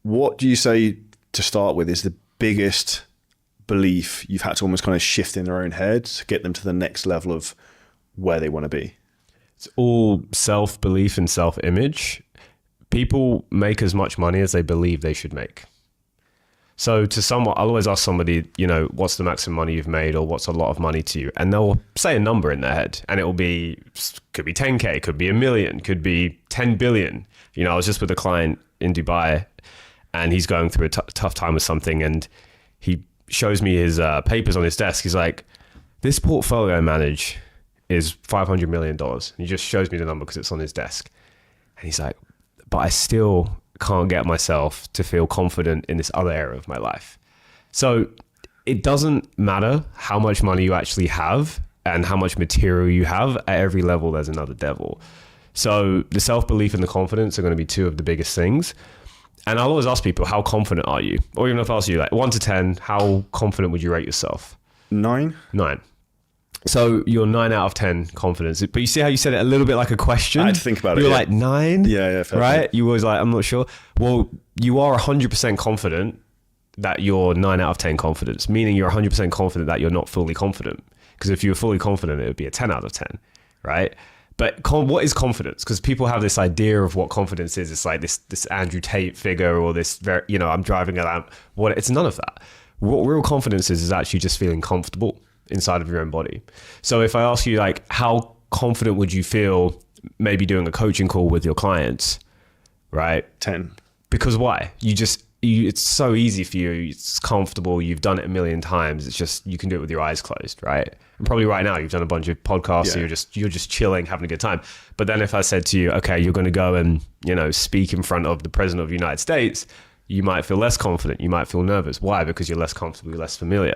What do you say to start with is the biggest belief you've had to almost kind of shift in their own head to get them to the next level of where they want to be? It's all self-belief and self-image. People make as much money as they believe they should make. So to someone, I'll always ask somebody, what's the maximum money you've made, or what's a lot of money to you? And they'll say a number in their head, and could be 10K, could be $1 million, could be 10 billion. I was just with a client in Dubai, and he's going through a tough time with something, and he shows me his papers on his desk. He's like, this portfolio I manage is $500 million. And he just shows me the number because it's on his desk. And he's like, but I still can't get myself to feel confident in this other area of my life. So it doesn't matter how much money you actually have and how much material you have. At every level, there's another devil. So the self-belief and the confidence are going to be two of the biggest things. And I'll always ask people, how confident are you? Or even if I ask you, like 1 to 10, how confident would you rate yourself? 9. So you're 9 out of 10 confidence. But you see how you said it a little bit like a question? I had to think about it. You're like 9? Yeah. Right? You was like, I'm not sure. Well, you are 100% confident that you're 9 out of 10 confidence, meaning you're 100% confident that you're not fully confident. Because if you were fully confident, it would be a 10 out of 10, right? But what is confidence? Because people have this idea of what confidence is. It's like this Andrew Tate figure, or this very, I'm driving a lamp. It's none of that. What real confidence is actually just feeling comfortable inside of your own body. So if I ask you, like, how confident would you feel maybe doing a coaching call with your clients, right? 10. Because why? It's so easy for you. It's comfortable. You've done it a million times. It's just, you can do it with your eyes closed, right? And probably right now you've done a bunch of podcasts, so you're just chilling, having a good time. But then if I said to you, okay, you're going to go and, speak in front of the president of the United States, you might feel less confident. You might feel nervous. Why? Because you're less comfortable, you're less familiar.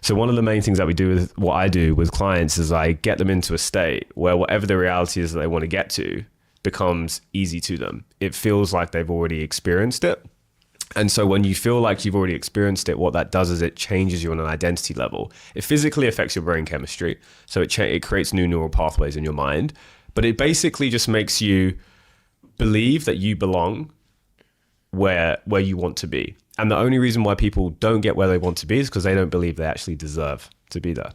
So one of the main things that we do with what I do with clients is I get them into a state where whatever the reality is that they want to get to becomes easy to them. It feels like they've already experienced it. And so when you feel like you've already experienced it, what that does is it changes you on an identity level. It physically affects your brain chemistry. So it creates new neural pathways in your mind. But it basically just makes you believe that you belong where you want to be. And the only reason why people don't get where they want to be is because they don't believe they actually deserve to be there.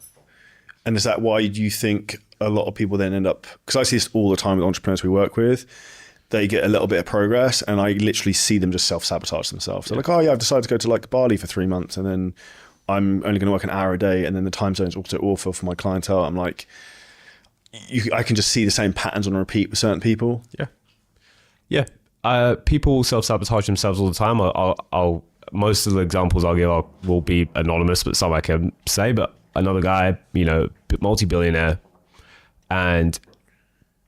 And is that why you think a lot of people then end up, because I see this all the time with entrepreneurs we work with, they get a little bit of progress and I literally see them just self-sabotage themselves. They're like, oh yeah, I've decided to go to like Bali for 3 months and then I'm only going to work an hour a day and then the time zone's also awful for my clientele. I'm like, I can just see the same patterns on repeat with certain people. Yeah. People self-sabotage themselves all the time. I'll most of the examples I'll give will be anonymous, but some I can say. But another guy, multi-billionaire, and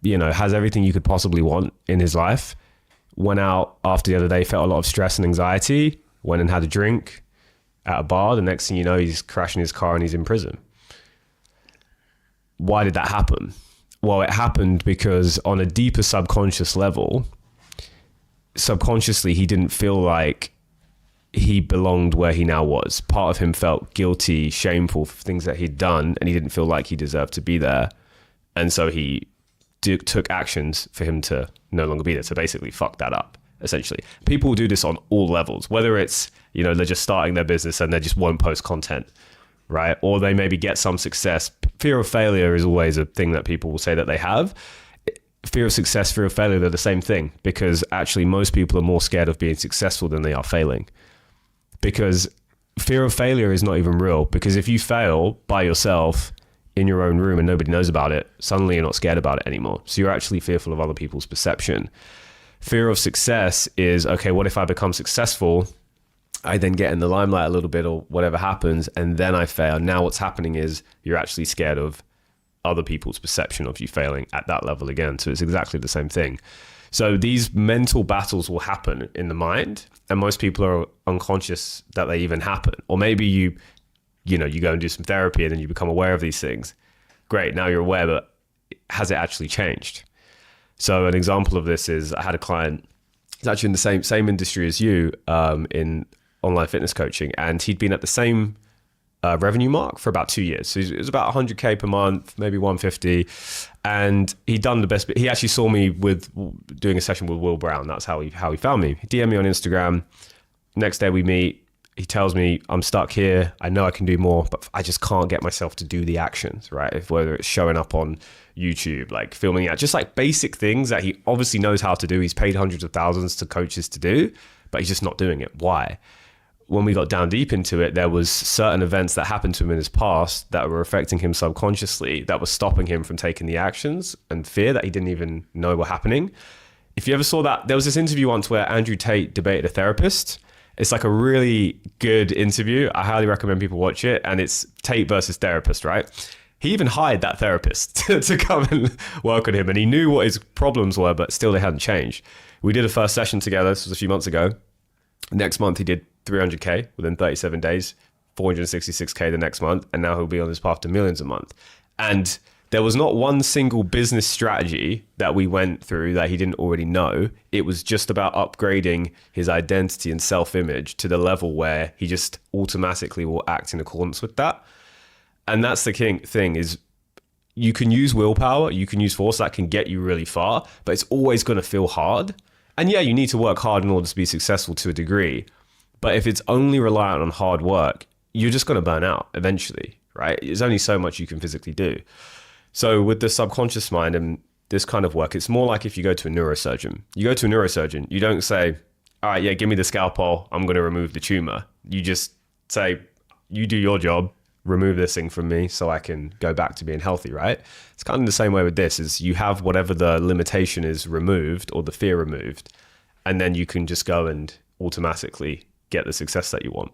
has everything you could possibly want in his life. Went out after the other day, felt a lot of stress and anxiety, went and had a drink at a bar. The next thing you know, he's crashing his car and he's in prison. Why did that happen? Well, it happened because on a deeper subconscious level, subconsciously, he didn't feel like he belonged where he now was. Part of him felt guilty, shameful for things that he'd done, and he didn't feel like he deserved to be there. And so he took actions for him to no longer be there. So basically fuck that up, essentially. People do this on all levels, whether it's, they're just starting their business and they just won't post content, right? Or they maybe get some success. Fear of failure is always a thing that people will say that they have. Fear of success, fear of failure, they're the same thing, because actually most people are more scared of being successful than they are failing. Because fear of failure is not even real, because if you fail by yourself in your own room and nobody knows about it, suddenly you're not scared about it anymore. So you're actually fearful of other people's perception. Fear of success is, okay, what if I become successful? I then get in the limelight a little bit or whatever happens, and then I fail. Now what's happening is you're actually scared of other people's perception of you failing at that level again. So it's exactly the same thing. So these mental battles will happen in the mind, and most people are unconscious that they even happen. Or maybe you go and do some therapy and then you become aware of these things. Great, now you're aware, but has it actually changed? So an example of this is I had a client, he's actually in the same industry as you, in online fitness coaching, and he'd been at the same revenue mark for about 2 years. So it was about 100K per month, maybe 150. And he'd done the best, but he actually saw me with doing a session with Will Brown. That's how he found me. He DM'd me on Instagram. Next day we meet. He tells me, I'm stuck here. I know I can do more, but I just can't get myself to do the actions, right? Whether it's showing up on YouTube, like filming out, just like basic things that he obviously knows how to do. He's paid hundreds of thousands to coaches to do, but he's just not doing it. Why? When we got down deep into it, there was certain events that happened to him in his past that were affecting him subconsciously, that was stopping him from taking the actions, and fear that he didn't even know were happening. If you ever saw that, there was this interview once where Andrew Tate debated a therapist. It's like a really good interview. I highly recommend people watch it. And it's Tate versus therapist, right? He even hired that therapist to come and work on him. And he knew what his problems were, but still they hadn't changed. We did a first session together. This was a few months ago. Next month, he did 300K within 37 days, 466K the next month. And now he'll be on his path to millions a month. And there was not one single business strategy that we went through that he didn't already know. It was just about upgrading his identity and self-image to the level where he just automatically will act in accordance with that. And that's the thing is, you can use willpower, you can use force, that can get you really far, but it's always going to feel hard. And yeah, you need to work hard in order to be successful to a degree. But if it's only reliant on hard work, you're just going to burn out eventually, right? There's only so much you can physically do. So with the subconscious mind and this kind of work, it's more like if you go to a neurosurgeon. You go to a neurosurgeon, you don't say, all right, yeah, give me the scalpel, I'm going to remove the tumor. You just say, you do your job, remove this thing from me so I can go back to being healthy, right? It's kind of the same way with this, is you have whatever the limitation is removed or the fear removed, and then you can just go and automatically get the success that you want.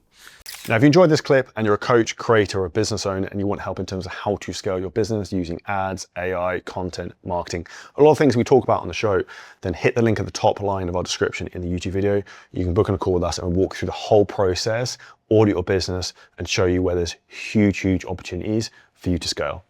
Now, if you enjoyed this clip and you're a coach, creator, or a business owner and you want help in terms of how to scale your business using ads, AI, content, marketing, a lot of things we talk about on the show, then hit the link at the top line of our description in the YouTube video. You can book on a call with us and we'll walk through the whole process, audit your business, and show you where there's huge, huge opportunities for you to scale.